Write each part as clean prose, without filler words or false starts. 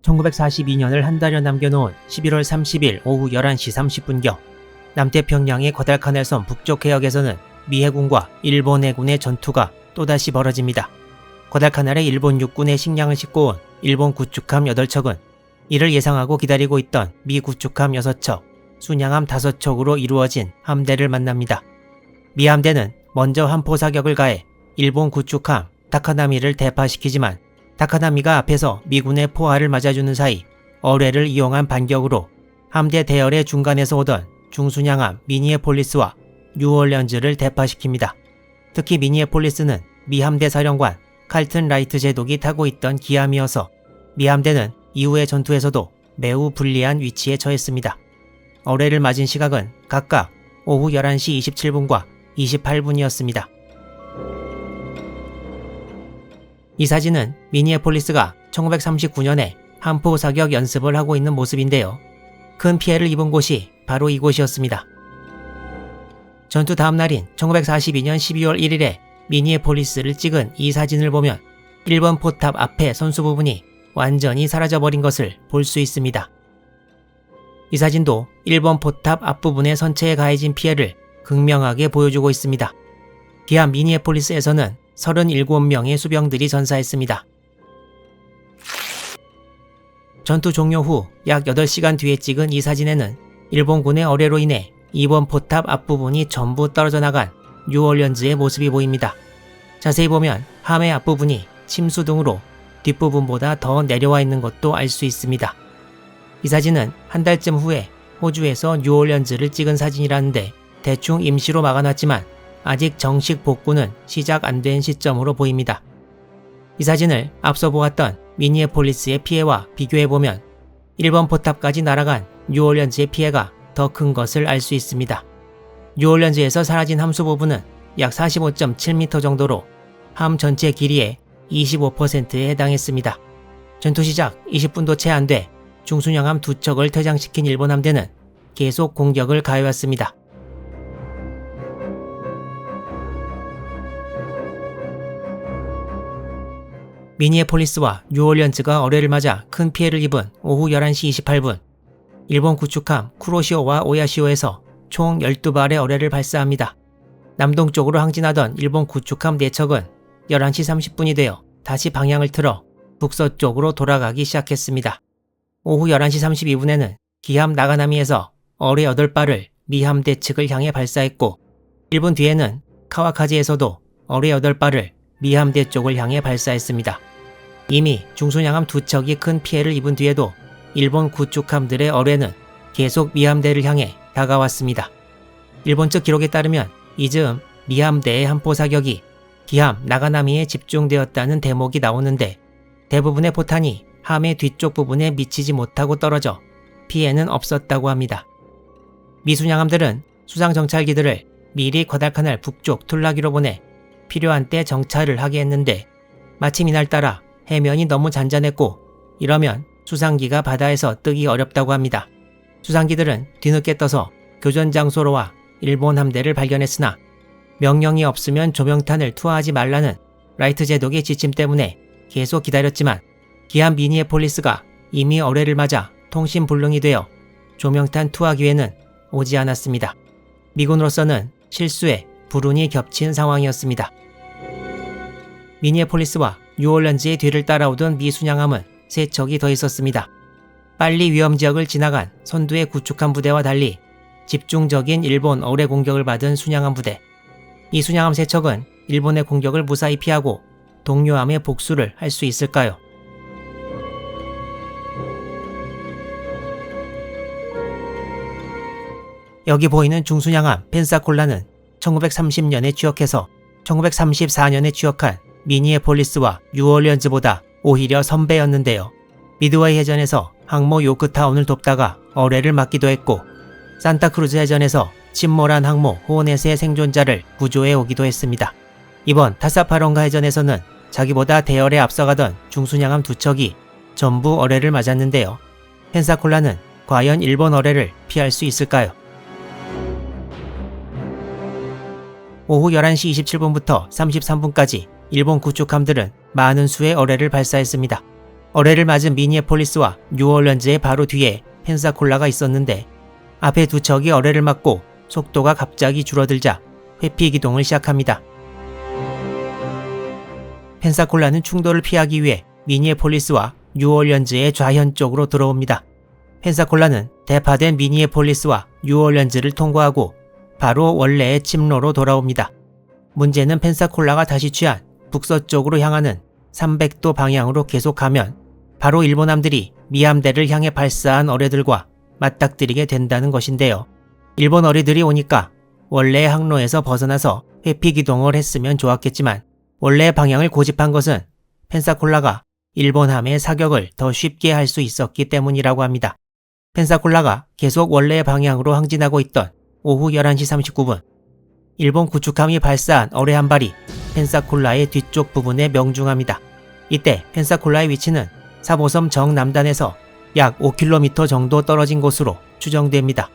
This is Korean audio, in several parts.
1942년을 한 달여 남겨놓은 11월 30일 오후 11시 30분경 남태평양의 과달카날섬 북쪽 해역에서는 미 해군과 일본 해군의 전투가 또다시 벌어집니다. 과달카날에 일본 육군의 식량을 싣고 온 일본 구축함 8척은 이를 예상하고 기다리고 있던 미 구축함 6척, 순양함 5척으로 이루어진 함대를 만납니다. 미 함대는 먼저 함포 사격을 가해 일본 구축함 타카나미를 대파시키지만 타카나미가 앞에서 미군의 포화를 맞아주는 사이 어뢰를 이용한 반격으로 함대 대열의 중간에서 오던 중순양함 미니애폴리스와 뉴올리언즈를 대파시킵니다. 특히 미니애폴리스는 미 함대 사령관 칼튼 라이트 제독이 타고 있던 기함이어서 미 함대는 이후의 전투에서도 매우 불리한 위치에 처했습니다. 어뢰를 맞은 시각은 각각 오후 11시 27분과 28분이었습니다. 이 사진은 미니애폴리스가 1939년에 함포 사격 연습을 하고 있는 모습인데요. 큰 피해를 입은 곳이 바로 이곳이었습니다. 전투 다음 날인 1942년 12월 1일에 미니애폴리스를 찍은 이 사진을 보면 일본 포탑 앞에 선수 부분이 완전히 사라져버린 것을 볼 수 있습니다. 이 사진도 일본 포탑 앞부분의 선체에 가해진 피해를 극명하게 보여주고 있습니다. 기함 미니애폴리스에서는 37명의 수병들이 전사했습니다. 전투 종료 후 약 8시간 뒤에 찍은 이 사진에는 일본군의 어뢰로 인해 이번 포탑 앞부분이 전부 떨어져 나간 뉴올리언즈의 모습이 보입니다. 자세히 보면 함의 앞부분이 침수 등으로 뒷부분보다 더 내려와 있는 것도 알 수 있습니다. 이 사진은 한 달쯤 후에 호주에서 뉴올리언즈를 찍은 사진이라는데 대충 임시로 막아놨지만 아직 정식 복구는 시작 안 된 시점으로 보입니다. 이 사진을 앞서 보았던 미니애폴리스의 피해와 비교해보면 일본 포탑까지 날아간 뉴올리언즈의 피해가 더 큰 것을 알 수 있습니다. 뉴올리언즈에서 사라진 함수 부분은 약 45.7m 정도로 함 전체 길이의 25%에 해당했습니다. 전투 시작 20분도 채 안 돼 중순양함 2척을 퇴장시킨 일본 함대는 계속 공격을 가해왔습니다. 미니애폴리스와 뉴올리언즈가 어뢰를 맞아 큰 피해를 입은 오후 11시 28분 일본 구축함 쿠로시오와 오야시오에서 총 12발의 어뢰를 발사합니다. 남동쪽으로 항진하던 일본 구축함 4척은 11시 30분이 되어 다시 방향을 틀어 북서쪽으로 돌아가기 시작했습니다. 오후 11시 32분에는 기함 나가나미에서 어뢰 8발을 미 함대 측을 향해 발사했고 1분 뒤에는 카와카지에서도 어뢰 8발을 미 함대 쪽을 향해 발사했습니다. 이미 중순양함 2척이 큰 피해를 입은 뒤에도 일본 구축함들의 어뢰는 계속 미 함대를 향해 다가왔습니다. 일본 측 기록에 따르면 이 즈음 미 함대의 함포 사격이 기함 나가나미에 집중되었다는 대목이 나오는데 대부분의 포탄이 함의 뒤쪽 부분에 미치지 못하고 떨어져 피해는 없었다고 합니다. 미 순양함들은 수상 정찰기들을 미리 과달카날 북쪽 툴라기로 보내 필요한 때 정찰을 하게 했는데 마침 이날따라 해면이 너무 잔잔했고 이러면 수상기가 바다에서 뜨기 어렵다고 합니다. 수상기들은 뒤늦게 떠서 교전 장소로와 일본 함대를 발견했으나 명령이 없으면 조명탄을 투하하지 말라는 라이트 제독의 지침 때문에 계속 기다렸지만 기함 미니애폴리스가 이미 어뢰를 맞아 통신 불능이 되어 조명탄 투하 기회는 오지 않았습니다. 미군으로서는 실수에 불운이 겹친 상황이었습니다. 미니애폴리스와 뉴올리언즈의 뒤를 따라오던 미 순양함은 3척이 더 있었습니다. 빨리 위험지역을 지나간 선두의 구축함 부대와 달리 집중적인 일본 어뢰 공격을 받은 순양함 부대. 이 순양함 3척은 일본의 공격을 무사히 피하고 동료함의 복수를 할 수 있을까요? 여기 보이는 중순양함 펜사콜라는 1930년에 취역해서 1934년에 취역한 미니애폴리스와 뉴올리언즈보다 오히려 선배였는데요. 미드웨이 해전에서 항모 요크타운을 돕다가 어뢰를 맞기도 했고 산타크루즈 해전에서 침몰한 항모 호넷의 생존자를 구조해 오기도 했습니다. 이번 타사파론가 해전에서는 자기보다 대열에 앞서가던 중순양함 2척이 전부 어뢰를 맞았는데요. 펜사콜라는 과연 일본 어뢰를 피할 수 있을까요? 오후 11시 27분부터 33분까지 일본 구축함들은 많은 수의 어뢰를 발사했습니다. 어뢰를 맞은 미니애폴리스와 뉴올리언즈의 바로 뒤에 펜사콜라가 있었는데 앞에 두 척이 어뢰를 맞고 속도가 갑자기 줄어들자 회피 기동을 시작합니다. 펜사콜라는 충돌을 피하기 위해 미니애폴리스와 뉴올리언즈의 좌현 쪽으로 들어옵니다. 펜사콜라는 대파된 미니애폴리스와 뉴올리언즈를 통과하고 바로 원래의 침로로 돌아옵니다. 문제는 펜사콜라가 다시 취한 북서쪽으로 향하는 300도 방향으로 계속가면 바로 일본함들이 미함대를 향해 발사한 어뢰들과 맞닥뜨리게 된다는 것인데요. 일본 어뢰들이 오니까 원래의 항로에서 벗어나서 회피 기동을 했으면 좋았겠지만 원래의 방향을 고집한 것은 펜사콜라가 일본함의 사격을 더 쉽게 할 수 있었기 때문이라고 합니다. 펜사콜라가 계속 원래의 방향으로 항진하고 있던 오후 11시 39분 일본 구축함이 발사한 어뢰 한 발이 펜사콜라의 뒤쪽 부분에 명중합니다. 이때 펜사콜라의 위치는 사보섬 정남단에서 약 5km 정도 떨어진 곳으로 추정됩니다.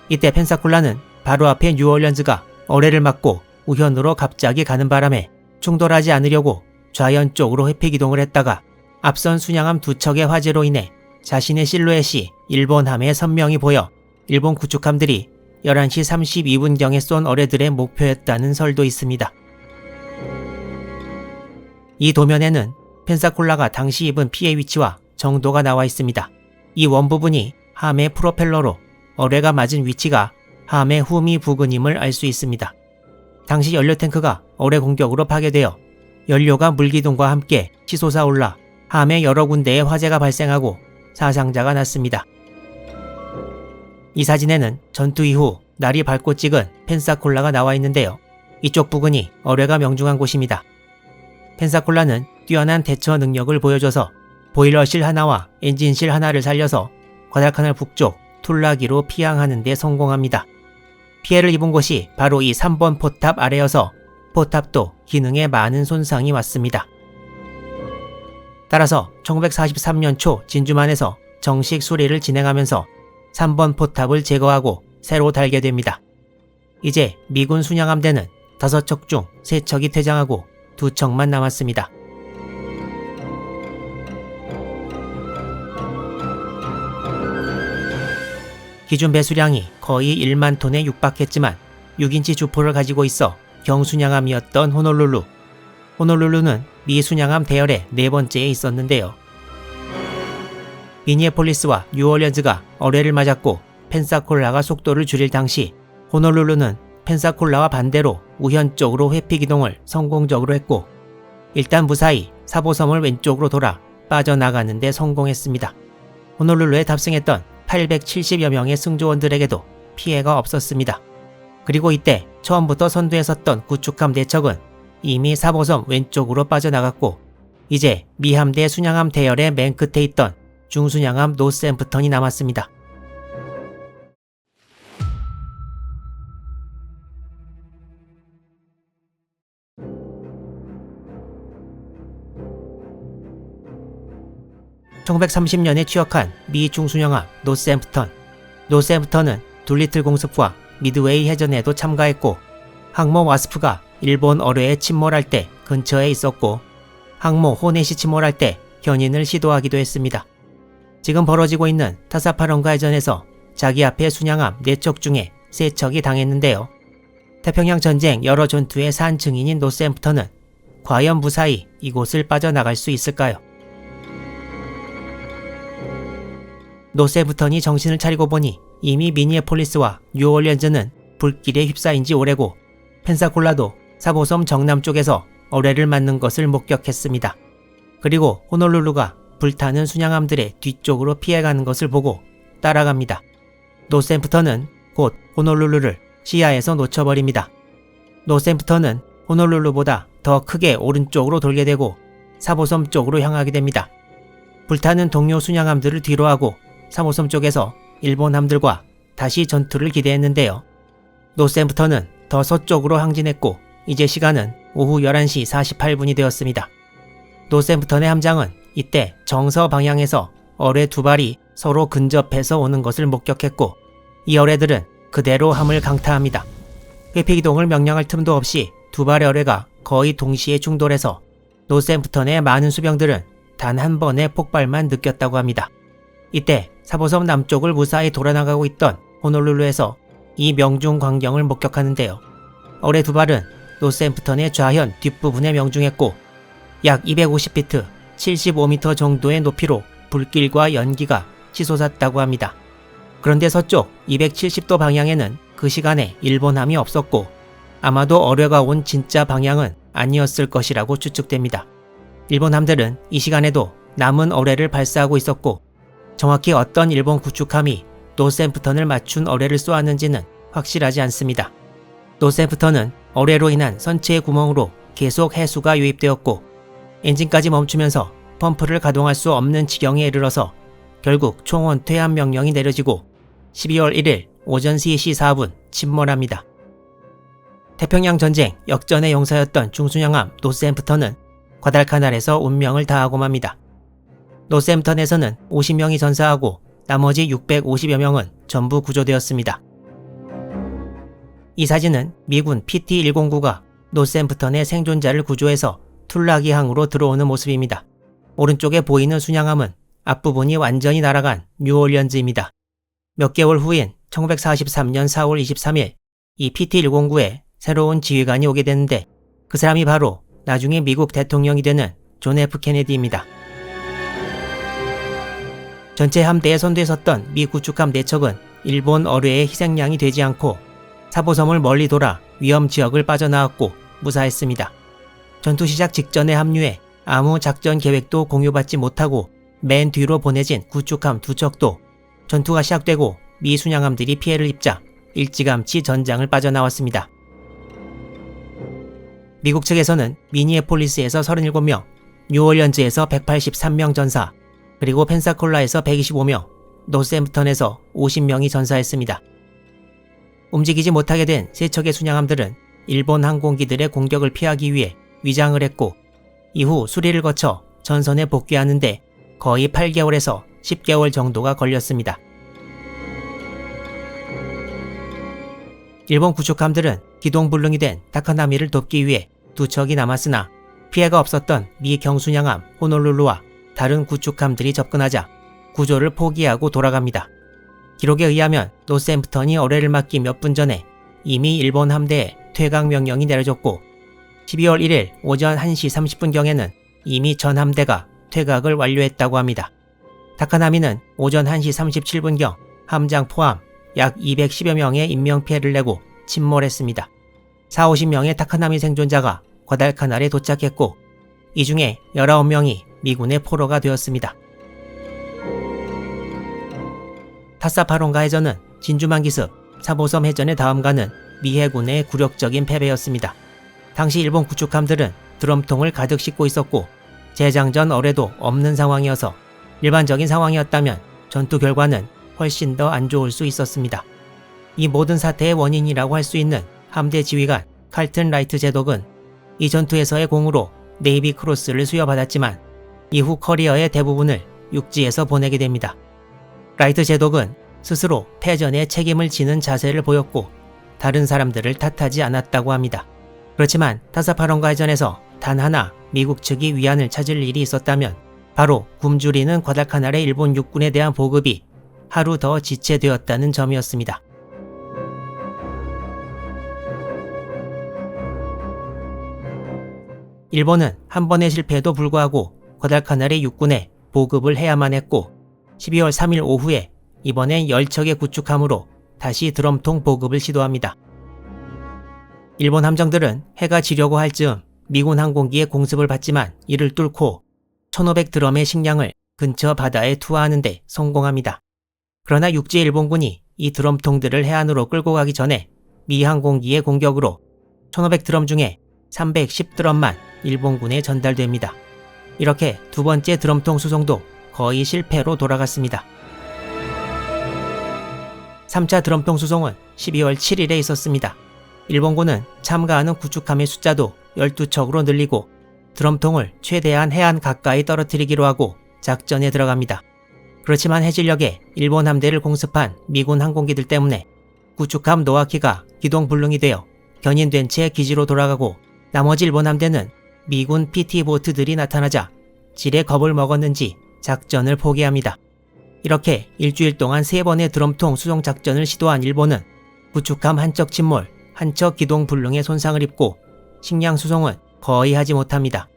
이때 펜사콜라는 바로 앞에 뉴올리언즈가 어뢰를 맞고 우현으로 갑자기 가는 바람에 충돌하지 않으려고 좌현 쪽으로 회피 기동을 했다가 앞선 순양함 두 척의 화재로 인해 자신의 실루엣이 일본함에 선명히 보여 일본 구축함들이 11시 32분경에 쏜 어뢰들의 목표였다는 설도 있습니다. 이 도면에는 펜사콜라가 당시 입은 피해 위치와 정도가 나와 있습니다. 이 원부분이 함의 프로펠러로 어뢰가 맞은 위치가 함의 후미 부근임을 알 수 있습니다. 당시 연료탱크가 어뢰 공격으로 파괴되어 연료가 물기둥과 함께 치솟아 올라 함의 여러 군데에 화재가 발생하고 사상자가 났습니다. 이 사진에는 전투 이후 날이 밝고 찍은 펜사콜라가 나와 있는데요. 이쪽 부근이 어뢰가 명중한 곳입니다. 펜사콜라는 뛰어난 대처 능력을 보여줘서 보일러실 하나와 엔진실 하나를 살려서 과달카날 북쪽 툴라기로 피항하는 데 성공합니다. 피해를 입은 곳이 바로 이 3번 포탑 아래여서 포탑도 기능에 많은 손상이 왔습니다. 따라서 1943년 초 진주만에서 정식 수리를 진행하면서 3번 포탑을 제거하고 새로 달게 됩니다. 이제 미군 순양함대는 5척 중 3척이 퇴장하고 2척만 남았습니다. 기준 배수량이 거의 1만 톤에 육박했지만 6인치 주포를 가지고 있어 경순양함이었던 호놀룰루. 호놀룰루는 미 순양함 대열의 4번째에 있었는데요. 미니애폴리스와 뉴올리언즈가 어뢰를 맞았고 펜사콜라가 속도를 줄일 당시 호놀룰루는 펜사콜라와 반대로 우현 쪽으로 회피 기동을 성공적으로 했고 일단 무사히 사보섬을 왼쪽으로 돌아 빠져나가는 데 성공했습니다. 호놀룰루에 탑승했던 870여 명의 승조원들에게도 피해가 없었습니다. 그리고 이때 처음부터 선두에 섰던 구축함 4척은 이미 사보섬 왼쪽으로 빠져나갔고 이제 미함대 순양함 대열의 맨 끝에 있던 중순양함 노샘프턴이 남았습니다. (1930년에) 취역한 미 중순양함 노샘프턴. 노샘프턴은 둘리틀 공습과 미드웨이 해전에도 참가했고 항모 와스프가 일본 어뢰에 침몰할 때 근처에 있었고 항모 호넷이 침몰할 때 견인을 시도하기도 했습니다. 지금 벌어지고 있는 타사파론가 해전에서 자기 앞에 순양함 4척 중에 3척이 당했는데요. 태평양 전쟁 여러 전투의 산 증인인 노샘프턴은 과연 무사히 이곳을 빠져나갈 수 있을까요? 노샘프턴이 정신을 차리고 보니 이미 미니애폴리스와 뉴올리언즈는 불길에 휩싸인 지 오래고 펜사콜라도 사보섬 정남 쪽에서 어뢰를 맞는 것을 목격했습니다. 그리고 호놀룰루가 불타는 순양함들의 뒤쪽으로 피해가는 것을 보고 따라갑니다. 노샘프턴은 곧 호놀룰루를 시야에서 놓쳐버립니다. 노샘프턴은 호놀룰루보다 더 크게 오른쪽으로 돌게 되고 사보섬 쪽으로 향하게 됩니다. 불타는 동료 순양함들을 뒤로하고 사보섬 쪽에서 일본 함들과 다시 전투를 기대했는데요. 노샘프턴은 더 서쪽으로 항진했고 이제 시간은 오후 11시 48분이 되었습니다. 노샘프턴의 함장은 이때 정서 방향에서 어뢰 2발이 서로 근접해서 오는 것을 목격했고 이 어뢰들은 그대로 함을 강타합니다. 회피기동을 명령할 틈도 없이 2발의 어뢰가 거의 동시에 충돌해서 노샘프턴의 많은 수병들은 단 한 번의 폭발만 느꼈다고 합니다. 이때 사보섬 남쪽을 무사히 돌아나가고 있던 호놀룰루에서 이 명중 광경을 목격하는데요. 어뢰 두 발은 노스햄프턴의 좌현 뒷부분에 명중했고 약 250피트, 75m 정도의 높이로 불길과 연기가 치솟았다고 합니다. 그런데 서쪽 270도 방향에는 그 시간에 일본함이 없었고 아마도 어뢰가 온 진짜 방향은 아니었을 것이라고 추측됩니다. 일본 함들은 이 시간에도 남은 어뢰를 발사하고 있었고 정확히 어떤 일본 구축함이 노스햄프턴을 맞춘 어뢰를 쏘았는지는 확실하지 않습니다. 노스햄프턴은 어뢰로 인한 선체의 구멍으로 계속 해수가 유입되었고 엔진까지 멈추면서 펌프를 가동할 수 없는 지경에 이르러서 결국 총원 퇴함 명령이 내려지고 12월 1일 오전 3시 4분 침몰합니다. 태평양 전쟁 역전의 용사였던 중순양함 노스햄프턴은 과달카날에서 운명을 다하고 맙니다. 노스햄프턴에서는 50명이 전사하고 나머지 650여 명은 전부 구조되었습니다. 이 사진은 미군 PT-109가 노스햄프턴의 생존자를 구조해서 툴라기항으로 들어오는 모습입니다. 오른쪽에 보이는 순양함은 앞부분이 완전히 날아간 뉴올리언즈입니다. 몇 개월 후인 1943년 4월 23일 이 PT-109에 새로운 지휘관이 오게 되는데 그 사람이 바로 나중에 미국 대통령이 되는 존 F 케네디입니다. 전체 함대에 선두에 섰던 미 구축함 4척은 일본 어뢰의 희생양이 되지 않고 사보섬을 멀리 돌아 위험 지역을 빠져나왔고 무사했습니다. 전투 시작 직전에 합류해 아무 작전 계획도 공유받지 못하고 맨 뒤로 보내진 구축함 2척도 전투가 시작되고 미 순양함들이 피해를 입자 일찌감치 전장을 빠져나왔습니다. 미국 측에서는 미니애폴리스에서 37명, 뉴올리언즈에서 183명 전사, 그리고 펜사콜라에서 125명, 노스햄프턴에서 50명이 전사했습니다. 움직이지 못하게 된 3척의 순양함들은 일본 항공기들의 공격을 피하기 위해 위장을 했고 이후 수리를 거쳐 전선에 복귀하는데 거의 8개월에서 10개월 정도가 걸렸습니다. 일본 구축함들은 기동불능이 된 타카나미를 돕기 위해 2척이 남았으나 피해가 없었던 미 경순양함 호놀룰루와 다른 구축함들이 접근하자 구조를 포기하고 돌아갑니다. 기록에 의하면 노스햄프턴이 어뢰를 맞기 몇 분 전에 이미 일본 함대에 퇴각 명령이 내려졌고 12월 1일 오전 1시 30분경에는 이미 전 함대가 퇴각을 완료했다고 합니다. 타카나미는 오전 1시 37분경 함장 포함 약 210여 명의 인명피해를 내고 침몰했습니다. 40~50명의 타카나미 생존자가 과달카날에 도착했고 이 중에 19명이 미군의 포로가 되었습니다. 타사파론가 해전은 진주만 기습, 사보섬 해전의 다음가는 미 해군의 굴욕적인 패배였습니다. 당시 일본 구축함들은 드럼통을 가득 싣고 있었고 재장전 어뢰도 없는 상황이어서 일반적인 상황이었다면 전투 결과는 훨씬 더 안 좋을 수 있었습니다. 이 모든 사태의 원인이라고 할 수 있는 함대 지휘관 칼튼 라이트 제독은 이 전투에서의 공으로 네이비 크로스를 수여받았지만 이후 커리어의 대부분을 육지에서 보내게 됩니다. 라이트 제독은 스스로 패전에 책임을 지는 자세를 보였고 다른 사람들을 탓하지 않았다고 합니다. 그렇지만 타사파론가 해전에서 단 하나 미국 측이 위안을 찾을 일이 있었다면 바로 굶주리는 과달카날의 일본 육군에 대한 보급이 하루 더 지체되었다는 점이었습니다. 일본은 한 번의 실패에도 불구하고 과달카날의 육군에 보급을 해야만 했고 12월 3일 오후에 이번엔 10척의 구축함으로 다시 드럼통 보급을 시도합니다. 일본 함정들은 해가 지려고 할 즈음 미군 항공기의 공습을 받지만 이를 뚫고 1500 드럼의 식량을 근처 바다에 투하하는 데 성공합니다. 그러나 육지 일본군이 이 드럼통들을 해안으로 끌고 가기 전에 미 항공기의 공격으로 1500 드럼 중에 310 드럼만 일본군에 전달됩니다. 이렇게 두 번째 드럼통 수송도 거의 실패로 돌아갔습니다. 3차 드럼통 수송은 12월 7일에 있었습니다. 일본군은 참가하는 구축함의 숫자도 12척으로 늘리고 드럼통을 최대한 해안 가까이 떨어뜨리기로 하고 작전에 들어갑니다. 그렇지만 해질녘에 일본 함대를 공습한 미군 항공기들 때문에 구축함 노아키가 기동불능이 되어 견인된 채 기지로 돌아가고 나머지 일본 함대는 미군 PT 보트들이 나타나자 지레 겁을 먹었는지 작전을 포기합니다. 이렇게 일주일 동안 3번의 드럼통 수송 작전을 시도한 일본은 구축함 한척 침몰, 한척 기동 불능에 손상을 입고 식량 수송은 거의 하지 못합니다.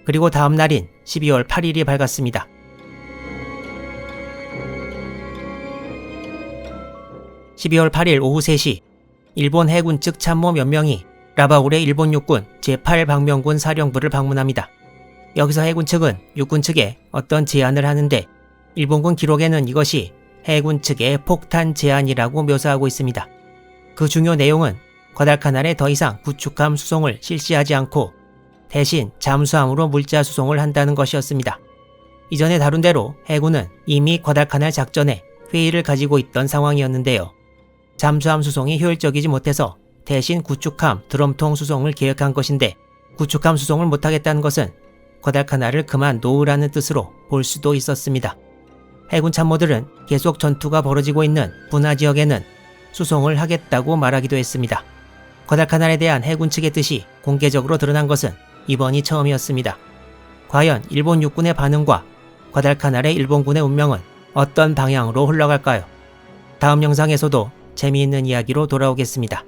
그리고 다음 날인 12월 8일이 밝았습니다. (12월 8일) 오후 3시 일본 해군 측 참모 몇 명이 라바울의 일본 육군 제8방명군 사령부를 방문합니다. 여기서 해군 측은 육군 측에 어떤 제안을 하는데 일본군 기록에는 이것이 해군 측의 폭탄 제안이라고 묘사하고 있습니다. 그 중요 내용은 과달카날에 더 이상 구축함 수송을 실시하지 않고 대신 잠수함으로 물자 수송을 한다는 것이었습니다. 이전에 다룬 대로 해군은 이미 과달카날 작전에 회의를 가지고 있던 상황이었는데요. 잠수함 수송이 효율적이지 못해서 대신 구축함 드럼통 수송을 계획한 것인데 구축함 수송을 못하겠다는 것은 과달카날을 그만 놓으라는 뜻으로 볼 수도 있었습니다. 해군 참모들은 계속 전투가 벌어지고 있는 분하 지역에는 수송을 하겠다고 말하기도 했습니다. 과달카날에 대한 해군 측의 뜻이 공개적으로 드러난 것은 이번이 처음이었습니다. 과연 일본 육군의 반응과 과달카날의 일본군의 운명은 어떤 방향으로 흘러갈까요? 다음 영상에서도 재미있는 이야기로 돌아오겠습니다.